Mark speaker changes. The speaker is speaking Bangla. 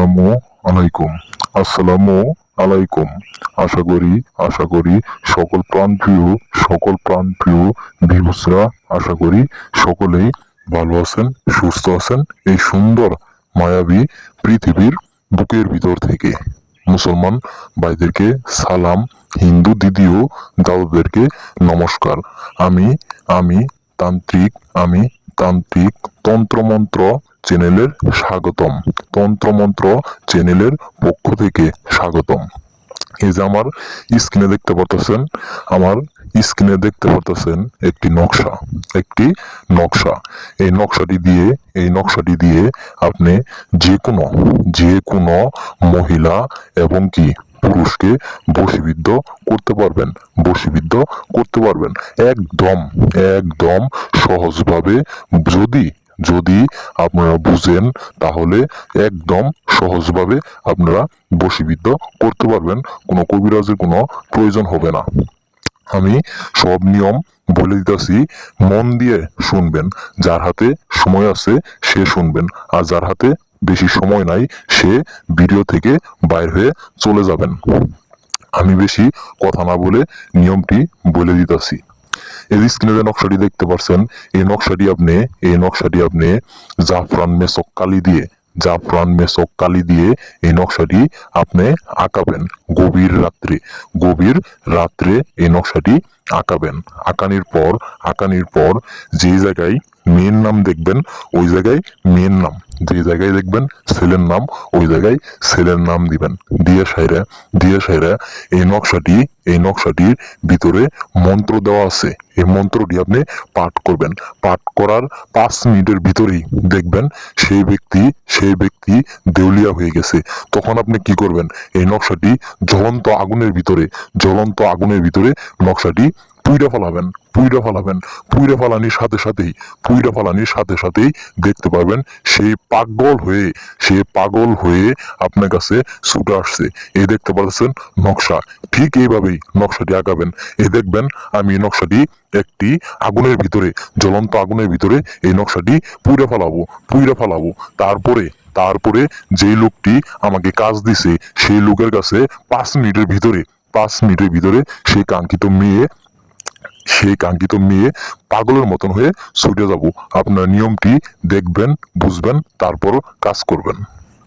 Speaker 1: আসসালামু আলাইকুম। আসসালামু আলাইকুম। আশা করি সকল প্রাণপ্রিয় ভিউসরা আশা করি সকলেই ভালো আছেন, সুস্থ আছেন এই সুন্দর মায়াবী পৃথিবীর বুকের ভিতর থেকে। মুসলমান ভাইদেরকে সালাম, হিন্দু দিদি ও দাদুদেরকে নমস্কার। আমি আমি তান্ত্রিক আমি তান্ত্রিক তন্ত্রমন্ত্র চ্যানেলের স্বাগতম। তন্ত্রমন্ত্র চ্যানেলের পক্ষ থেকে স্বাগতম। এই যে আমার স্ক্রিনে দেখতে পারতেছেন একটি নকশা। এই নকশাটি দিয়ে আপনি যে কোনো মহিলা এবং কি পুরুষকে বশীবিদ্ধ করতে পারবেন একদম একদম সহজভাবে। যদি যদি আপনারা বুঝেন তাহলে একদম সহজভাবে আপনারা বশীবিদ্ধ করতে পারবেন, কোনো কবিরাজের কোনো প্রয়োজন হবে না। আমি সব নিয়ম বলে দিতেছি, মন দিয়ে শুনবেন। যার হাতে সময় আছে সে শুনবেন, আর যার হাতে বেশি সময় নাই সে ভিডিও থেকে বাইর হয়ে চলে যাবেন। আমি বেশি কথা না বলে নিয়মটি বলে দিতেছি। এই স্ক্রিনে যে নকশাটি দেখতে পাচ্ছেন, এই নকশাটি আপনি জাফরান মেসক কালি দিয়ে এই নকশাটি আপনি আঁকাবেন। গভীর রাত্রে এই নকশাটি আঁকাবেন। আঁকানির পর যে জায়গায় মেয়ের নাম দেখবেন ওই জায়গায় মেয়ের নাম, যে জায়গায় দেখবেন ছেলের নাম ওই জায়গায় ছেলের নাম দিবেন। দিয়ে সাইরা এই নকশাটির ভিতরে মন্ত্র দেওয়া আছে। এই মন্ত্রটি আপনি পাঠ করবেন। পাঠ করার 5 মিনিটের ভিতরেই দেখবেন সেই ব্যক্তি দেউলিয়া হয়ে গেছে। তখন আপনি কি করবেন, এই নকশাটি জ্বলন্ত আগুনের ভিতরে নকশাটি পুইরা ফেলাবেন। পুইরা ফালানির সাথে সাথেই দেখতে পারবেন সে পাগল হয়ে আপনার কাছে ছুটে আসছে। এই দেখতে পাচ্ছেন নকশা, ঠিক এইভাবেই নকশাটি আঁকাবেন। এই দেখবেন আমি এই নকশাটি একটি জ্বলন্ত আগুনের ভিতরে এই নকশাটি পুইরা ফেলাবো। তারপরে যে লোকটি আমাকে কাজ দিছে সেই লোকের কাছে 5 মিনিটের ভিতরে সেই কাঙ্ক্ষিত মেয়ে পাগলের মতন হয়ে ছুটে যাব। আপনার নিয়মটি দেখবেন, বুঝবেন, তারপর কাজ করবেন।